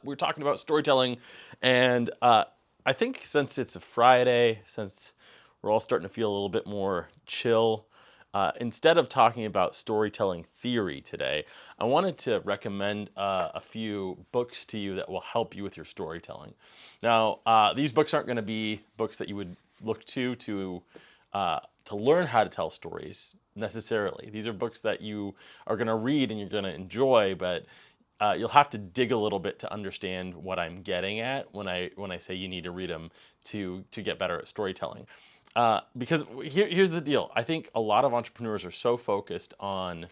we're talking about storytelling, and I think since it's a Friday, since we're all starting to feel a little bit more chill, instead of talking about storytelling theory today, I wanted to recommend a few books to you that will help you with your storytelling. Now, these books aren't going to be books that you would look to learn how to tell stories necessarily. These are books that you are going to read and you're going to enjoy, but you'll have to dig a little bit to understand what I'm getting at when I say you need to read them to get better at storytelling. Because here's the deal. I think a lot of entrepreneurs are so focused on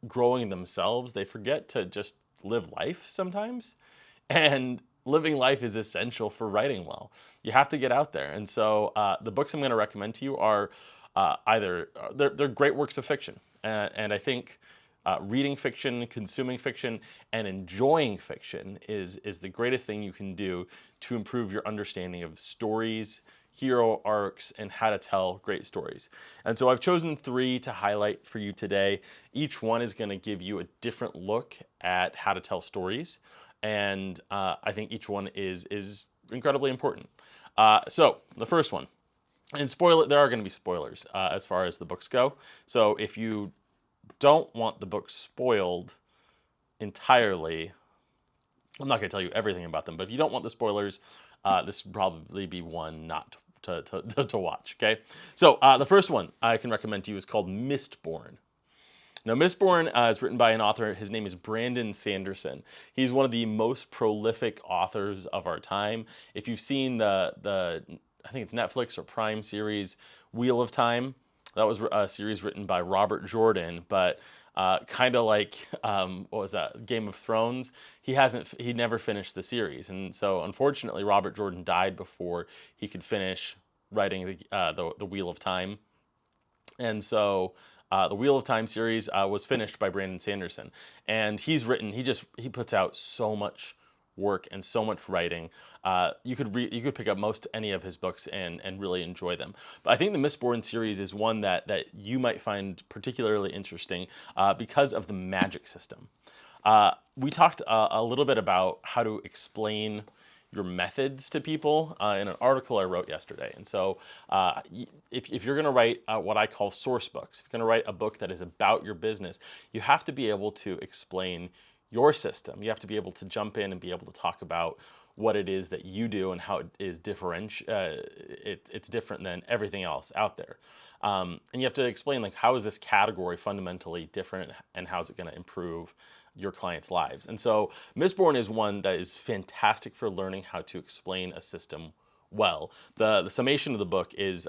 growing themselves, they forget to just live life sometimes. And living life is essential for writing well. You have to get out there. And so the books I'm going to recommend to you are either they're great works of fiction, and I think reading fiction, consuming fiction, and enjoying fiction is the greatest thing you can do to improve your understanding of stories, hero arcs, and how to tell great stories. And so I've chosen three to highlight for you today. Each one is going to give you a different look at how to tell stories, and I think each one is incredibly important. So the first one, and there are going to be spoilers as far as the books go. So if you don't want the book spoiled entirely, I'm not going to tell you everything about them, but if you don't want the spoilers, this would probably be one not to watch. Okay, so the first one I can recommend to you is called Mistborn. Now, Mistborn is written by an author. His name is Brandon Sanderson. He's one of the most prolific authors of our time. If you've seen the I think it's Netflix or Prime series Wheel of Time, that was a series written by Robert Jordan, but kind of like what was that, Game of Thrones? He never finished the series, and so unfortunately, Robert Jordan died before he could finish writing the Wheel of Time. And so the Wheel of Time series was finished by Brandon Sanderson, and he puts out so much work and so much writing. You could pick up most any of his books and really enjoy them. But I think the Mistborn series is one that you might find particularly interesting because of the magic system. We talked a little bit about how to explain your methods to people in an article I wrote yesterday. And so if you're going to write what I call source books, if you're going to write a book that is about your business, you have to be able to explain your system. You have to be able to jump in and be able to talk about what it is that you do and how it is it's different than everything else out there. And you have to explain, like, how is this category fundamentally different and how's it going to improve your clients' lives. And so Mistborn is one that is fantastic for learning how to explain a system well. The summation of the book is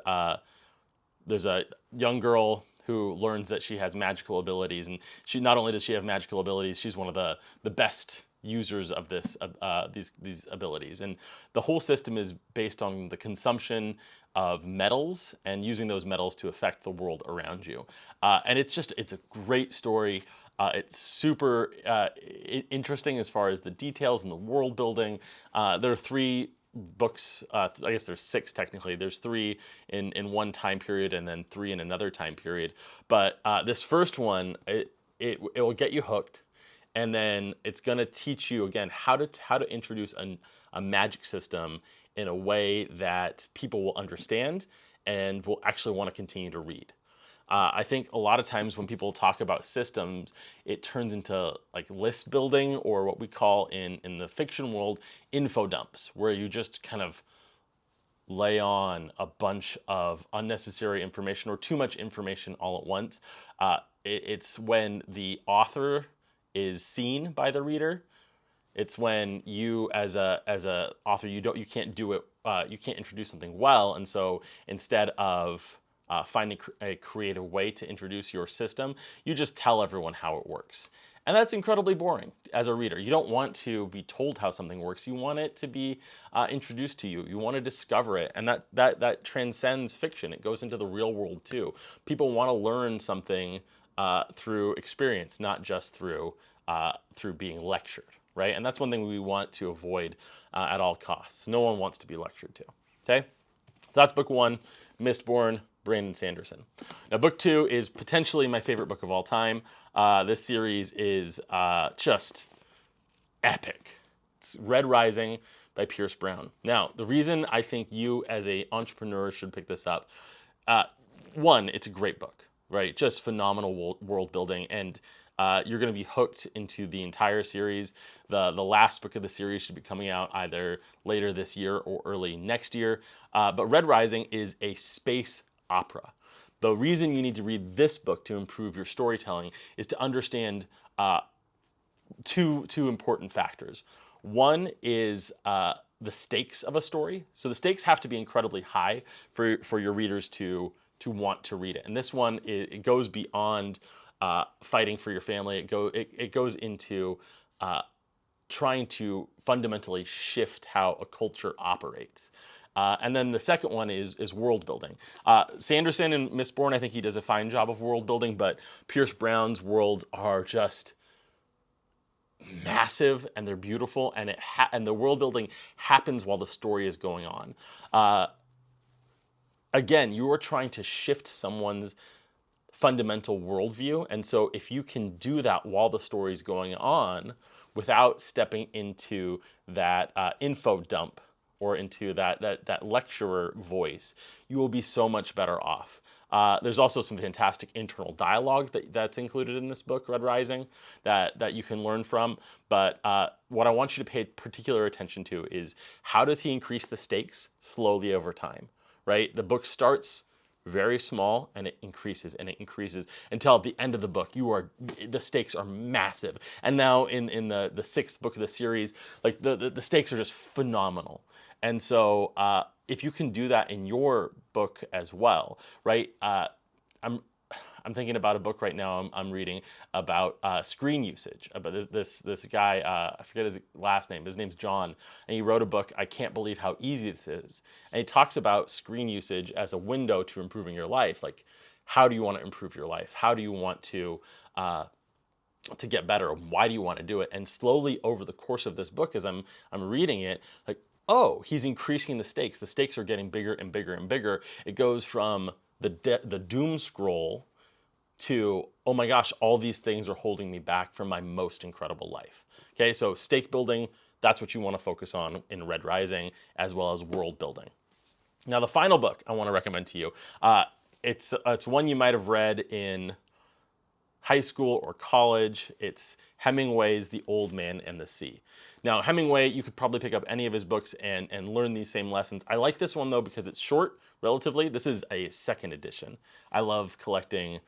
there's a young girl who learns that she has magical abilities, and she not only does she have magical abilities, she's one of the best users of these abilities. And the whole system is based on the consumption of metals and using those metals to affect the world around you. And it's a great story. It's super interesting as far as the details and the world building. There are three books. I guess there's six technically. There's three in one time period and then three in another time period. But this first one, it will get you hooked, and then it's going to teach you again how to introduce a magic system in a way that people will understand and will actually want to continue to read. I think a lot of times when people talk about systems, it turns into like list building, or what we call in the fiction world, info dumps, where you just kind of lay on a bunch of unnecessary information or too much information all at once. It's when the author is seen by the reader. It's when you, as a author, you can't do it. You can't introduce something well, and so instead of finding a creative way to introduce your system, you just tell everyone how it works. And that's incredibly boring as a reader. You don't want to be told how something works. You want it to be introduced to you. You want to discover it. And that transcends fiction. It goes into the real world too. People want to learn something through experience, not just through being lectured, right? And that's one thing we want to avoid at all costs. No one wants to be lectured to, okay? So that's book one, Mistborn. Brandon Sanderson. Now, book 2 is potentially my favorite book of all time. This series is just epic. It's Red Rising by Pierce Brown. Now, the reason I think you as an entrepreneur should pick this up, uh, one, it's a great book, right? Just phenomenal world building, and you're going to be hooked into the entire series. The last book of the series should be coming out either later this year or early next year. But Red Rising is a space opera. The reason you need to read this book to improve your storytelling is to understand two important factors. One is the stakes of a story. So the stakes have to be incredibly high for your readers to want to read it. And this one, it goes beyond fighting for your family. It goes into trying to fundamentally shift how a culture operates. And then the second one is world building. Sanderson in Mistborn, I think he does a fine job of world building, but Pierce Brown's worlds are just massive, and they're beautiful, and and the world building happens while the story is going on. Again, you are trying to shift someone's fundamental worldview, and so if you can do that while the story is going on, without stepping into that info dump or into that lecturer voice, you will be so much better off. There's also some fantastic internal dialogue that's included in this book, Red Rising, that you can learn from. But what I want you to pay particular attention to is, how does he increase the stakes slowly over time, right? The book starts very small, and it increases until at the end of the book the stakes are massive. And now in the sixth book of the series, like the stakes are just phenomenal. And so if you can do that in your book as well, right? I'm thinking about a book right now I'm reading about screen usage. About this guy, I forget his last name. His name's John, and he wrote a book, I Can't Believe How Easy This Is. And he talks about screen usage as a window to improving your life. Like, how do you want to improve your life? How do you want to get better? Why do you want to do it? And slowly over the course of this book, as I'm reading it, like, oh, he's increasing the stakes. The stakes are getting bigger and bigger and bigger. It goes from the doom scroll to, oh my gosh, all these things are holding me back from my most incredible life. Okay, so stake building, that's what you want to focus on in Red Rising, as well as world building. Now, the final book I want to recommend to you, it's one you might have read in high school or college. It's Hemingway's The Old Man and the Sea. Now, Hemingway, you could probably pick up any of his books and learn these same lessons. I like this one, though, because it's short, relatively. This is a second edition. I love collecting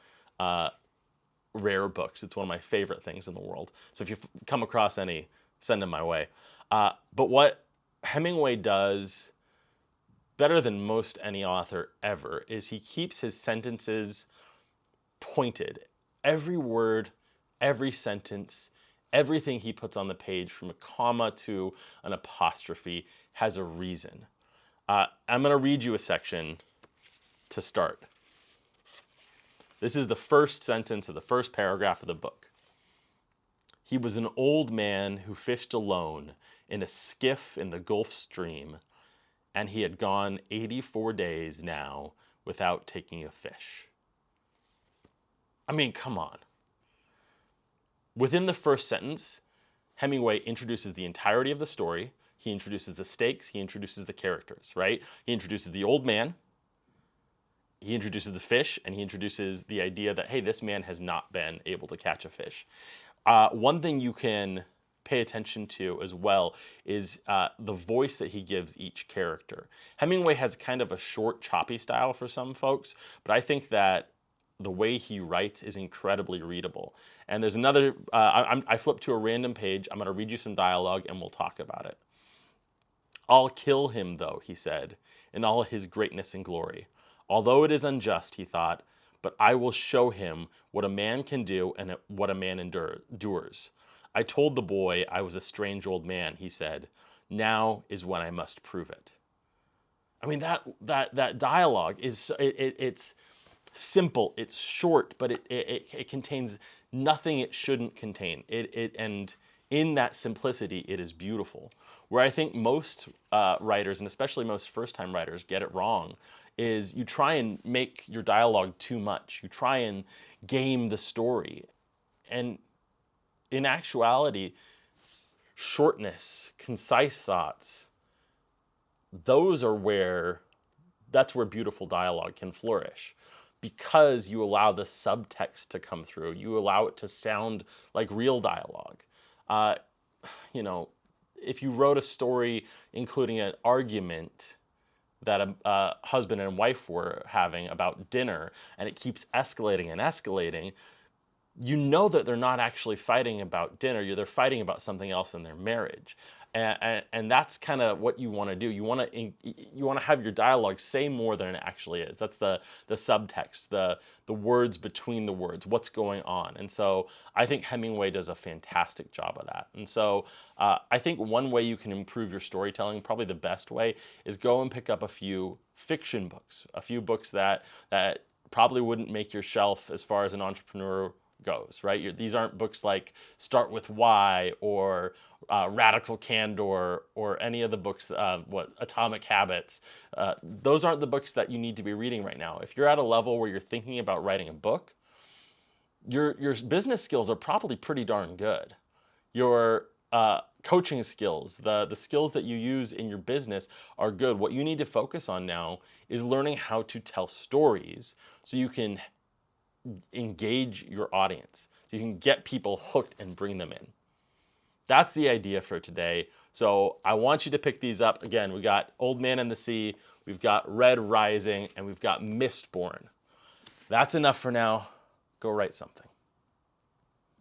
rare books. It's one of my favorite things in the world. So if you come across any, send them my way. But what Hemingway does better than most any author ever is he keeps his sentences pointed. Every word, every sentence, everything he puts on the page, from a comma to an apostrophe, has a reason. I'm going to read you a section to start. This is the first sentence of the first paragraph of the book. He was an old man who fished alone in a skiff in the Gulf Stream, and he had gone 84 days now without taking a fish. I mean, come on. Within the first sentence, Hemingway introduces the entirety of the story. He introduces the stakes. He introduces the characters, right? He introduces the old man. He introduces the fish, and he introduces the idea that, hey, this man has not been able to catch a fish. One thing you can pay attention to as well is the voice that he gives each character. Hemingway has kind of a short, choppy style for some folks, but I think that the way he writes is incredibly readable. And there's another, I flipped to a random page. I'm going to read you some dialogue, and we'll talk about it. I'll kill him, though, he said, in all his greatness and glory. Although it is unjust, he thought, but I will show him what a man can do and what a man endures. I told the boy I was a strange old man, he said. Now is when I must prove it. I mean, that dialogue is, it's simple, it's short, but it contains nothing it shouldn't contain. And in that simplicity, it is beautiful. Where I think most writers, and especially most first-time writers, get it wrong is you try and make your dialogue too much. You try and game the story. And in actuality, shortness, concise thoughts, those are where that's where beautiful dialogue can flourish, because you allow the subtext to come through. You allow it to sound like real dialogue. Uh, you know, if you wrote a story including an argument that a husband and wife were having about dinner, and it keeps escalating and escalating, you know that they're not actually fighting about dinner. They're fighting about something else in their marriage, and that's kind of what you want to do. You want to have your dialogue say more than it actually is. That's the subtext, the words between the words, what's going on. And so I think Hemingway does a fantastic job of that. And so I think one way you can improve your storytelling, probably the best way, is go and pick up a few fiction books, a few books that probably wouldn't make your shelf as far as an entrepreneur goes, right? These aren't books like Start With Why or Radical Candor or any of the books, Atomic Habits. Those aren't the books that you need to be reading right now. If you're at a level where you're thinking about writing a book, your business skills are probably pretty darn good. Your coaching skills, the skills that you use in your business are good. What you need to focus on now is learning how to tell stories so you can engage your audience, so you can get people hooked and bring them in. That's the idea for today. So I want you to pick these up. Again, we got Old Man and the Sea, we've got Red Rising, and we've got Mistborn. That's enough for now. Go write something.